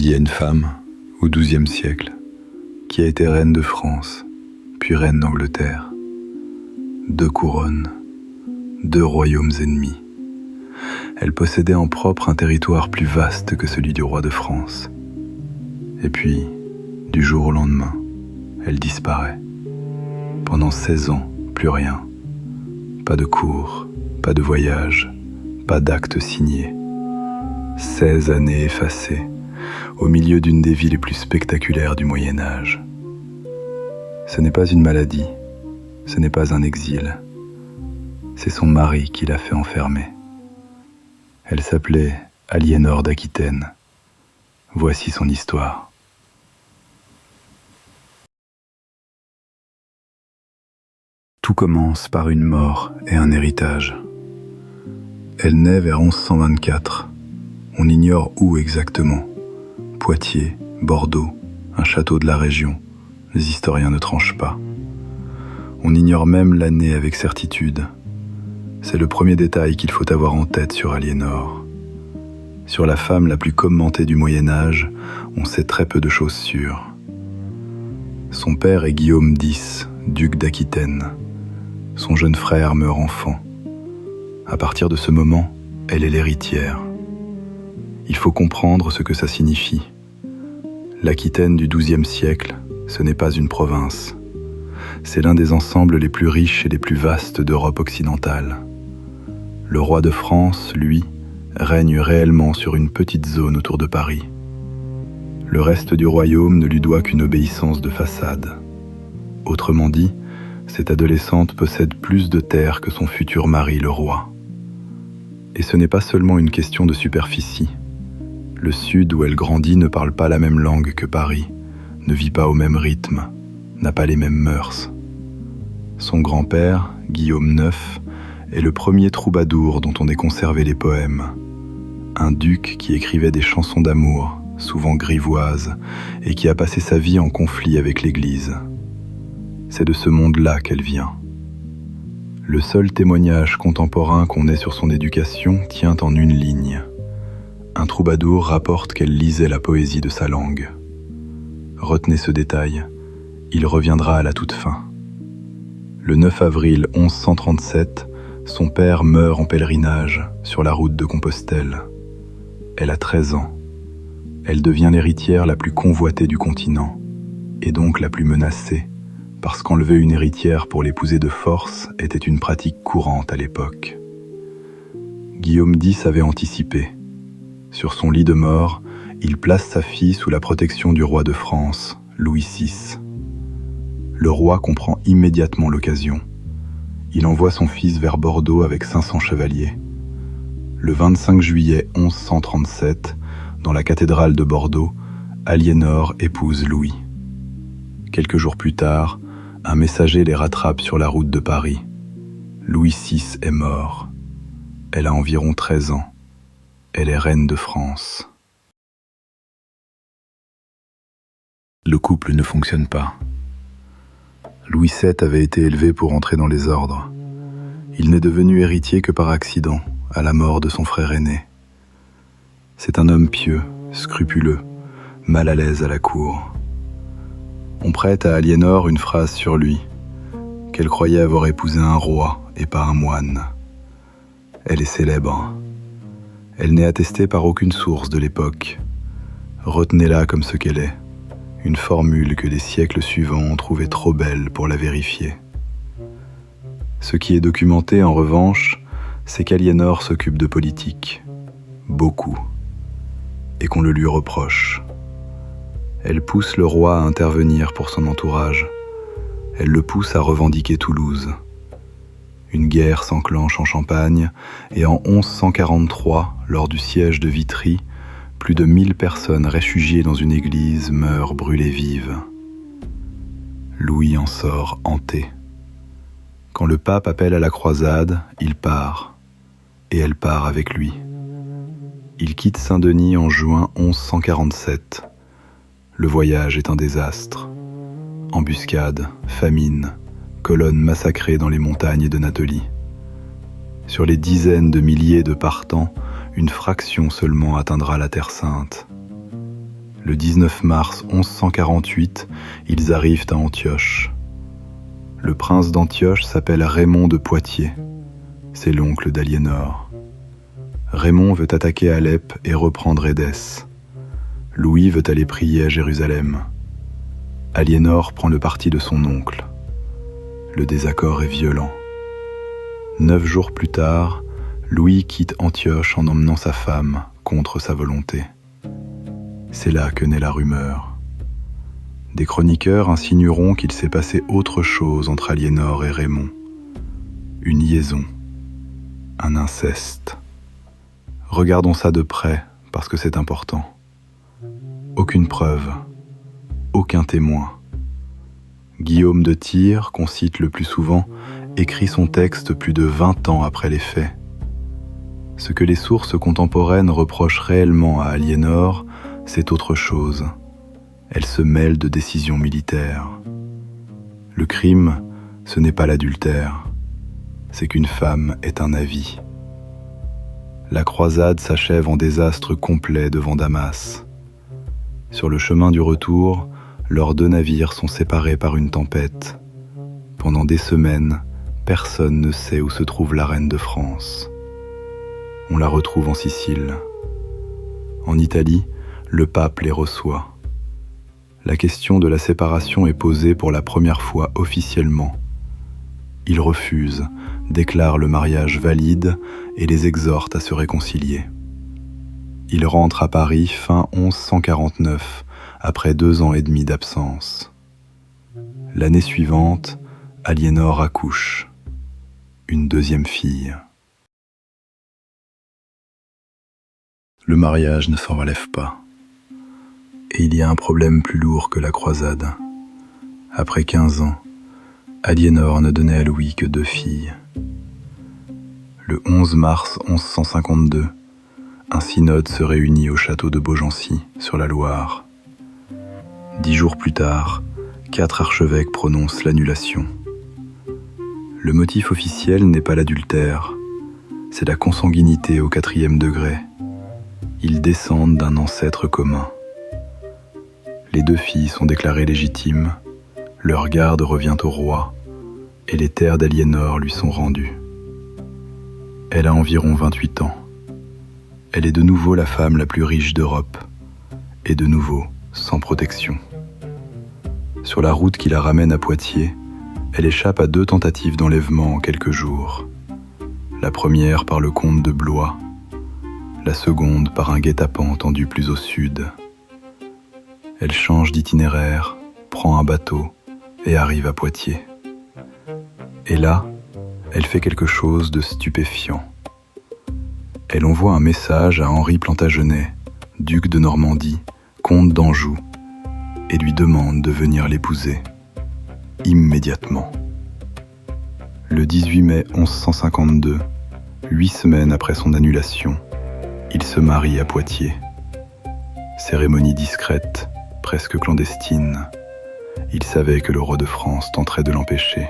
Il y a une femme, au XIIe siècle, qui a été reine de France, puis reine d'Angleterre. 2 couronnes, 2 royaumes ennemis. Elle possédait en propre un territoire plus vaste que celui du roi de France. Et puis, du jour au lendemain, elle disparaît. Pendant 16 ans, plus rien. Pas de cour, pas de voyage, pas d'acte signé. 16 années effacées, au milieu d'une des villes les plus spectaculaires du Moyen-Âge. Ce n'est pas une maladie, ce n'est pas un exil. C'est son mari qui l'a fait enfermer. Elle s'appelait Aliénor d'Aquitaine. Voici son histoire. Tout commence par une mort et un héritage. Elle naît vers 1124. On ignore où exactement. Poitiers, Bordeaux, un château de la région. Les historiens ne tranchent pas. On ignore même l'année avec certitude. C'est le premier détail qu'il faut avoir en tête sur Aliénor. Sur la femme la plus commentée du Moyen-Âge, on sait très peu de choses sûres. Son père est Guillaume X, duc d'Aquitaine. Son jeune frère meurt enfant. À partir de ce moment, elle est l'héritière. Il faut comprendre ce que ça signifie. L'Aquitaine du XIIe siècle, ce n'est pas une province. C'est l'un des ensembles les plus riches et les plus vastes d'Europe occidentale. Le roi de France, lui, règne réellement sur une petite zone autour de Paris. Le reste du royaume ne lui doit qu'une obéissance de façade. Autrement dit, cette adolescente possède plus de terres que son futur mari, le roi. Et ce n'est pas seulement une question de superficie. Le sud où elle grandit ne parle pas la même langue que Paris, ne vit pas au même rythme, n'a pas les mêmes mœurs. Son grand-père, Guillaume IX, est le premier troubadour dont on ait conservé les poèmes. Un duc qui écrivait des chansons d'amour, souvent grivoises, et qui a passé sa vie en conflit avec l'Église. C'est de ce monde-là qu'elle vient. Le seul témoignage contemporain qu'on ait sur son éducation tient en une ligne. Un troubadour rapporte qu'elle lisait la poésie de sa langue. Retenez ce détail, il reviendra à la toute fin. Le 9 avril 1137, son père meurt en pèlerinage sur la route de Compostelle. Elle a 13 ans. Elle devient l'héritière la plus convoitée du continent, et donc la plus menacée, parce qu'enlever une héritière pour l'épouser de force était une pratique courante à l'époque. Guillaume X avait anticipé. Sur son lit de mort, il place sa fille sous la protection du roi de France, Louis VI. Le roi comprend immédiatement l'occasion. Il envoie son fils vers Bordeaux avec 500 chevaliers. Le 25 juillet 1137, dans la cathédrale de Bordeaux, Aliénor épouse Louis. Quelques jours plus tard, un messager les rattrape sur la route de Paris. Louis VI est mort. Elle a environ 13 ans. Elle est reine de France. Le couple ne fonctionne pas. Louis VII avait été élevé pour entrer dans les ordres. Il n'est devenu héritier que par accident, à la mort de son frère aîné. C'est un homme pieux, scrupuleux, mal à l'aise à la cour. On prête à Aliénor une phrase sur lui, qu'elle croyait avoir épousé un roi et pas un moine. Elle est célèbre. Elle n'est attestée par aucune source de l'époque. Retenez-la comme ce qu'elle est. Une formule que les siècles suivants ont trouvée trop belle pour la vérifier. Ce qui est documenté, en revanche, c'est qu'Aliénor s'occupe de politique. Beaucoup. Et qu'on le lui reproche. Elle pousse le roi à intervenir pour son entourage. Elle le pousse à revendiquer Toulouse. Une guerre s'enclenche en Champagne, et en 1143, lors du siège de Vitry, plus de 1000 personnes réfugiées dans une église meurent brûlées vives. Louis en sort hanté. Quand le pape appelle à la croisade, il part, et elle part avec lui. Il quitte Saint-Denis en juin 1147. Le voyage est un désastre. Embuscades, famine, colonnes massacrées dans les montagnes de Natolie. Sur les dizaines de milliers de partants, une fraction seulement atteindra la Terre Sainte. Le 19 mars 1148, ils arrivent à Antioche. Le prince d'Antioche s'appelle Raymond de Poitiers. C'est l'oncle d'Aliénor. Raymond veut attaquer Alep et reprendre Édesse. Louis veut aller prier à Jérusalem. Aliénor prend le parti de son oncle. Le désaccord est violent. 9 jours plus tard, Louis quitte Antioche en emmenant sa femme contre sa volonté. C'est là que naît la rumeur. Des chroniqueurs insinueront qu'il s'est passé autre chose entre Aliénor et Raymond. Une liaison, un inceste. Regardons ça de près parce que c'est important. Aucune preuve, aucun témoin. Guillaume de Tyr, qu'on cite le plus souvent, écrit son texte plus de 20 ans après les faits. Ce que les sources contemporaines reprochent réellement à Aliénor, c'est autre chose. Elle se mêle de décisions militaires. Le crime, ce n'est pas l'adultère, c'est qu'une femme ait un avis. La croisade s'achève en désastre complet devant Damas. Sur le chemin du retour, leurs 2 navires sont séparés par une tempête. Pendant des semaines, personne ne sait où se trouve la reine de France. On la retrouve en Sicile. En Italie, le pape les reçoit. La question de la séparation est posée pour la première fois officiellement. Il refuse, déclare le mariage valide et les exhorte à se réconcilier. Il rentre à Paris fin 1149, après 2 ans et demi d'absence. L'année suivante, Aliénor accouche. Une 2e fille. Le mariage ne s'en relève pas. Et il y a un problème plus lourd que la croisade. Après 15 ans, Aliénor ne donnait à Louis que 2 filles. Le 11 mars 1152, un synode se réunit au château de Beaugency, sur la Loire. 10 jours plus tard, 4 archevêques prononcent l'annulation. Le motif officiel n'est pas l'adultère, c'est la consanguinité au 4e degré. Ils descendent d'un ancêtre commun. Les 2 filles sont déclarées légitimes, leur garde revient au roi, et les terres d'Aliénor lui sont rendues. Elle a environ 28 ans. Elle est de nouveau la femme la plus riche d'Europe, et de nouveau sans protection. Sur la route qui la ramène à Poitiers, elle échappe à 2 tentatives d'enlèvement en quelques jours. La première par le comte de Blois, la seconde par un guet-apens tendu plus au sud. Elle change d'itinéraire, prend un bateau et arrive à Poitiers. Et là, elle fait quelque chose de stupéfiant. Elle envoie un message à Henri Plantagenet, duc de Normandie, comte d'Anjou, et lui demande de venir l'épouser, immédiatement. Le 18 mai 1152, 8 semaines après son annulation, il se marie à Poitiers. Cérémonie discrète, presque clandestine. Il savait que le roi de France tenterait de l'empêcher.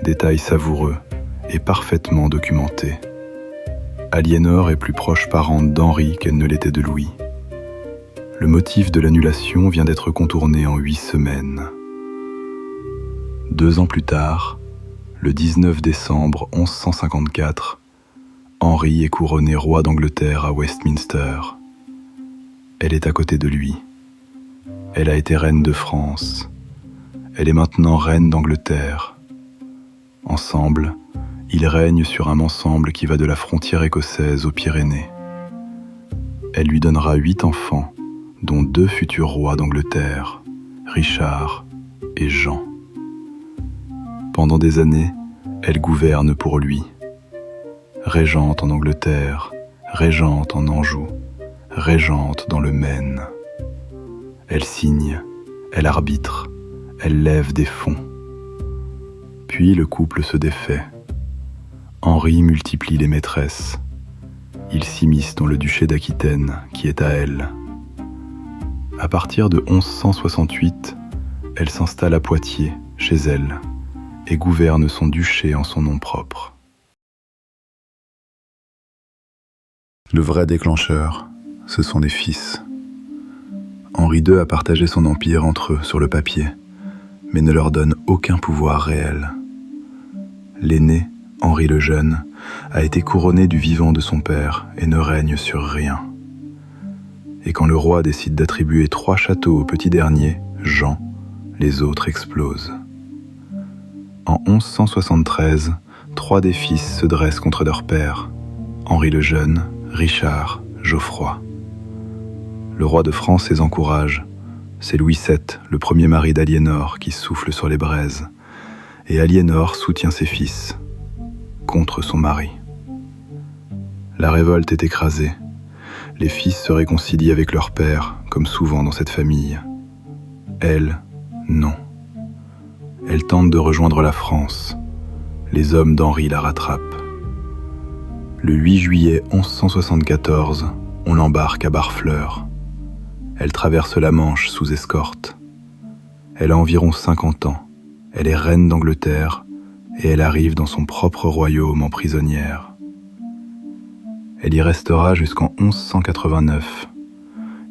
Détail savoureux et parfaitement documenté. Aliénor est plus proche parente d'Henri qu'elle ne l'était de Louis. Le motif de l'annulation vient d'être contourné en 8 semaines. 2 ans plus tard, le 19 décembre 1154, Henri est couronné roi d'Angleterre à Westminster. Elle est à côté de lui. Elle a été reine de France. Elle est maintenant reine d'Angleterre. Ensemble, ils règnent sur un ensemble qui va de la frontière écossaise aux Pyrénées. Elle lui donnera 8 enfants, dont 2 futurs rois d'Angleterre, Richard et Jean. Pendant des années, elle gouverne pour lui. Régente en Angleterre, régente en Anjou, régente dans le Maine. Elle signe, elle arbitre, elle lève des fonds. Puis le couple se défait. Henri multiplie les maîtresses. Il s'immisce dans le duché d'Aquitaine, qui est à elle. À partir de 1168, elle s'installe à Poitiers, chez elle, et gouverne son duché en son nom propre. Le vrai déclencheur, ce sont les fils. Henri II a partagé son empire entre eux sur le papier, mais ne leur donne aucun pouvoir réel. L'aîné, Henri le Jeune, a été couronné du vivant de son père et ne règne sur rien. Et quand le roi décide d'attribuer 3 châteaux au petit dernier, Jean, les autres explosent. En 1173, 3 des fils se dressent contre leur père, Henri le Jeune, Richard, Geoffroy. Le roi de France les encourage. C'est Louis VII, le premier mari d'Aliénor, qui souffle sur les braises. Et Aliénor soutient ses fils, contre son mari. La révolte est écrasée. Les fils se réconcilient avec leur père, comme souvent dans cette famille. Elle, non. Elle tente de rejoindre la France. Les hommes d'Henri la rattrapent. Le 8 juillet 1174, on l'embarque à Barfleur. Elle traverse la Manche sous escorte. Elle a environ 50 ans. Elle est reine d'Angleterre et elle arrive dans son propre royaume en prisonnière. Elle y restera jusqu'en 1189.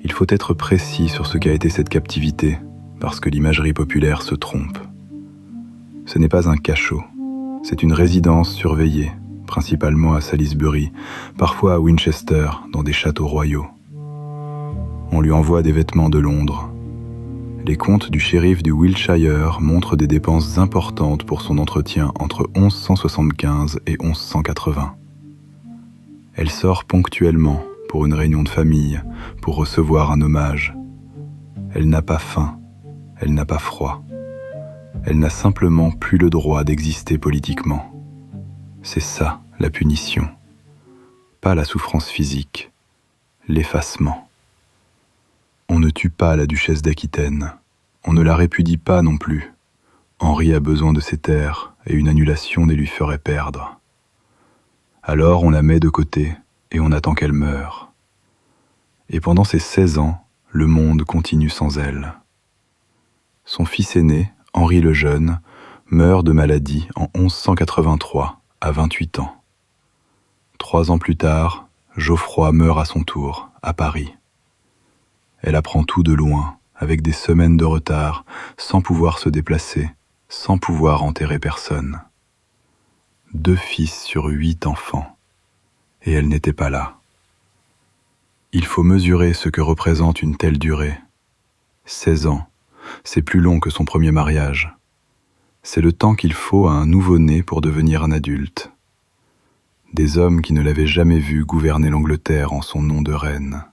Il faut être précis sur ce qu'a été cette captivité, parce que l'imagerie populaire se trompe. Ce n'est pas un cachot, c'est une résidence surveillée, principalement à Salisbury, parfois à Winchester, dans des châteaux royaux. On lui envoie des vêtements de Londres. Les comptes du shérif du Wiltshire montrent des dépenses importantes pour son entretien entre 1175 et 1180. Elle sort ponctuellement pour une réunion de famille, pour recevoir un hommage. Elle n'a pas faim, elle n'a pas froid. Elle n'a simplement plus le droit d'exister politiquement. C'est ça, la punition. Pas la souffrance physique, l'effacement. On ne tue pas la duchesse d'Aquitaine. On ne la répudie pas non plus. Henri a besoin de ses terres et une annulation les lui ferait perdre. Alors on la met de côté et on attend qu'elle meure. Et pendant ces 16 ans, le monde continue sans elle. Son fils aîné, Henri le Jeune, meurt de maladie en 1183, à 28 ans. 3 ans plus tard, Geoffroy meurt à son tour, à Paris. Elle apprend tout de loin, avec des semaines de retard, sans pouvoir se déplacer, sans pouvoir enterrer personne. 2 fils sur 8 enfants, et elle n'était pas là. Il faut mesurer ce que représente une telle durée. 16 ans, c'est plus long que son premier mariage. C'est le temps qu'il faut à un nouveau-né pour devenir un adulte. Des hommes qui ne l'avaient jamais vue gouverner l'Angleterre en son nom de reine.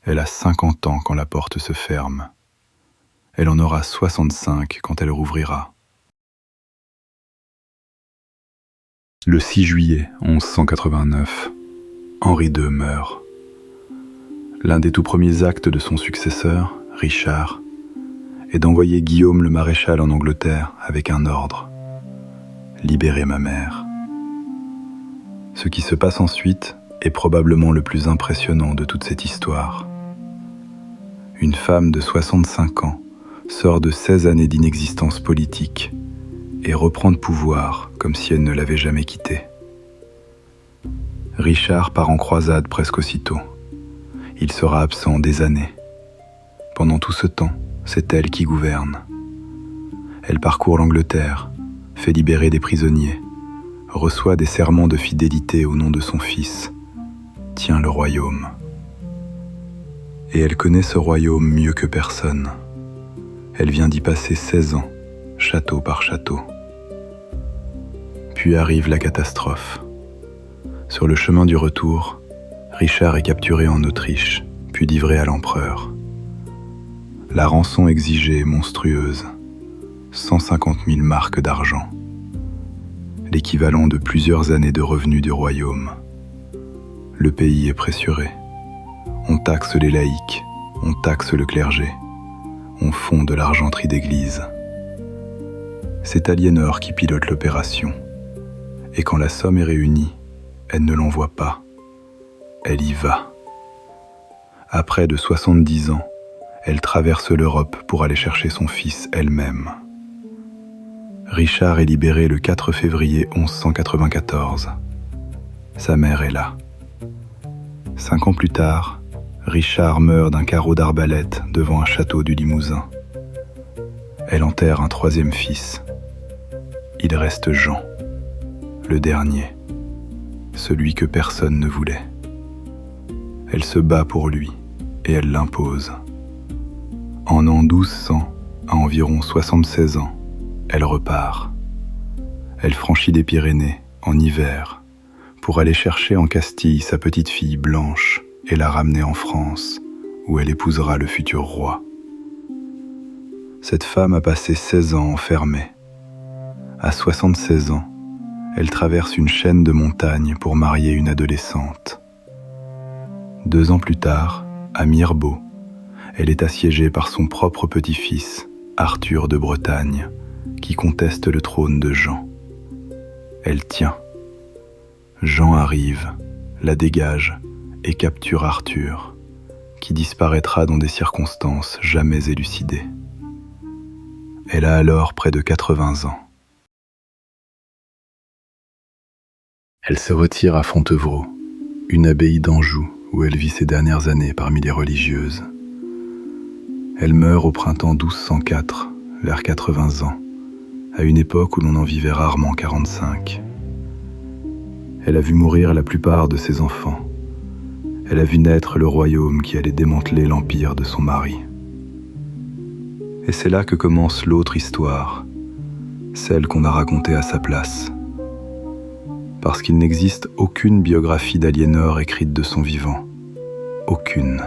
Elle a 50 ans quand la porte se ferme. Elle en aura 65 quand elle rouvrira. Le 6 juillet 1189, Henri II meurt. L'un des tout premiers actes de son successeur, Richard, est d'envoyer Guillaume le maréchal en Angleterre avec un ordre. Libérer ma mère. Ce qui se passe ensuite est probablement le plus impressionnant de toute cette histoire. Une femme de 65 ans sort de 16 années d'inexistence politique et reprend le pouvoir comme si elle ne l'avait jamais quitté. Richard part en croisade presque aussitôt. Il sera absent des années. Pendant tout ce temps, c'est elle qui gouverne. Elle parcourt l'Angleterre, fait libérer des prisonniers, reçoit des serments de fidélité au nom de son fils, tient le royaume. Et elle connaît ce royaume mieux que personne. Elle vient d'y passer 16 ans, château par château. Puis arrive la catastrophe. Sur le chemin du retour, Richard est capturé en Autriche, puis livré à l'empereur. La rançon exigée est monstrueuse, 150 000 marks d'argent, l'équivalent de plusieurs années de revenus du royaume. Le pays est pressuré. On taxe les laïcs, on taxe le clergé, on fonde l'argenterie d'église. C'est Aliénor qui pilote l'opération. Et quand la somme est réunie, elle ne l'envoie pas. Elle y va. À près de 70 ans, elle traverse l'Europe pour aller chercher son fils elle-même. Richard est libéré le 4 février 1194. Sa mère est là. 5 ans plus tard, Richard meurt d'un carreau d'arbalète devant un château du Limousin. Elle enterre un troisième fils. Il reste Jean, le dernier, celui que personne ne voulait. Elle se bat pour lui et elle l'impose. En l'an 1200, à environ 76 ans, elle repart. Elle franchit les Pyrénées en hiver pour aller chercher en Castille sa petite fille Blanche et la ramener en France, où elle épousera le futur roi. Cette femme a passé 16 ans enfermée. À 76 ans, elle traverse une chaîne de montagnes pour marier une adolescente. 2 ans plus tard, à Mirebeau, elle est assiégée par son propre petit-fils, Arthur de Bretagne, qui conteste le trône de Jean. Elle tient. Jean arrive, la dégage et capture Arthur, qui disparaîtra dans des circonstances jamais élucidées. Elle a alors près de 80 ans. Elle se retire à Fontevraud, une abbaye d'Anjou où elle vit ses dernières années parmi les religieuses. Elle meurt au printemps 1204, vers 80 ans, à une époque où l'on en vivait rarement 45. Elle a vu mourir la plupart de ses enfants. Elle a vu naître le royaume qui allait démanteler l'empire de son mari. Et c'est là que commence l'autre histoire, celle qu'on a racontée à sa place. Parce qu'il n'existe aucune biographie d'Aliénor écrite de son vivant. Aucune.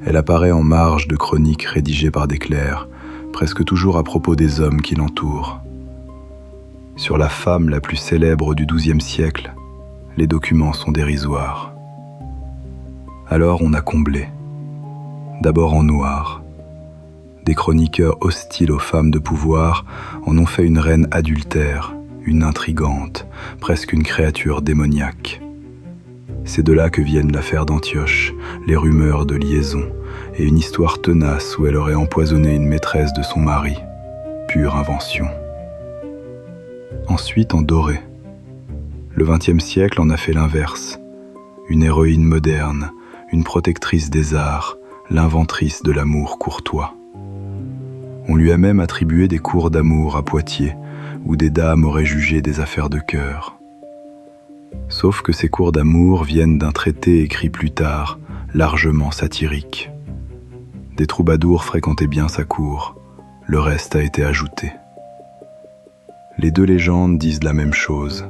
Elle apparaît en marge de chroniques rédigées par des clercs, presque toujours à propos des hommes qui l'entourent. Sur la femme la plus célèbre du XIIe siècle, les documents sont dérisoires. Alors on a comblé, d'abord en noir. Des chroniqueurs hostiles aux femmes de pouvoir en ont fait une reine adultère, une intrigante, presque une créature démoniaque. C'est de là que viennent l'affaire d'Antioche, les rumeurs de liaison et une histoire tenace où elle aurait empoisonné une maîtresse de son mari. Pure invention. Ensuite en doré. Le XXe siècle en a fait l'inverse. Une héroïne moderne, une protectrice des arts, l'inventrice de l'amour courtois. On lui a même attribué des cours d'amour à Poitiers, où des dames auraient jugé des affaires de cœur. Sauf que ces cours d'amour viennent d'un traité écrit plus tard, largement satirique. Des troubadours fréquentaient bien sa cour, le reste a été ajouté. Les deux légendes disent la même chose.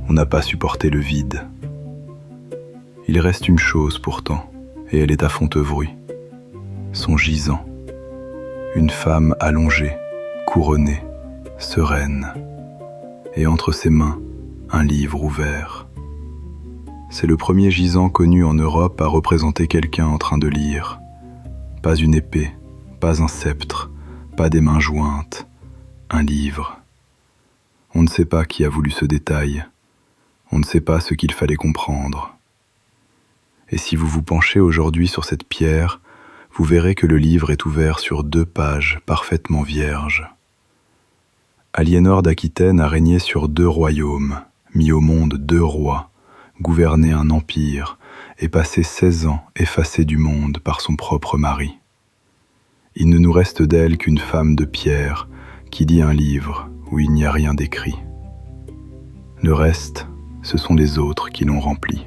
On n'a pas supporté le vide. Il reste une chose pourtant, et elle est à Fontevraud. Son gisant. Une femme allongée, couronnée, sereine, et entre ses mains, un livre ouvert. C'est le premier gisant connu en Europe à représenter quelqu'un en train de lire. Pas une épée, pas un sceptre, pas des mains jointes, un livre. On ne sait pas qui a voulu ce détail, on ne sait pas ce qu'il fallait comprendre. Et si vous vous penchez aujourd'hui sur cette pierre, vous verrez que le livre est ouvert sur 2 pages parfaitement vierges. Aliénor d'Aquitaine a régné sur 2 royaumes, mis au monde 2 rois, gouverné un empire et passé 16 ans effacée du monde par son propre mari. Il ne nous reste d'elle qu'une femme de pierre qui lit un livre où il n'y a rien d'écrit. Le reste, ce sont les autres qui l'ont rempli.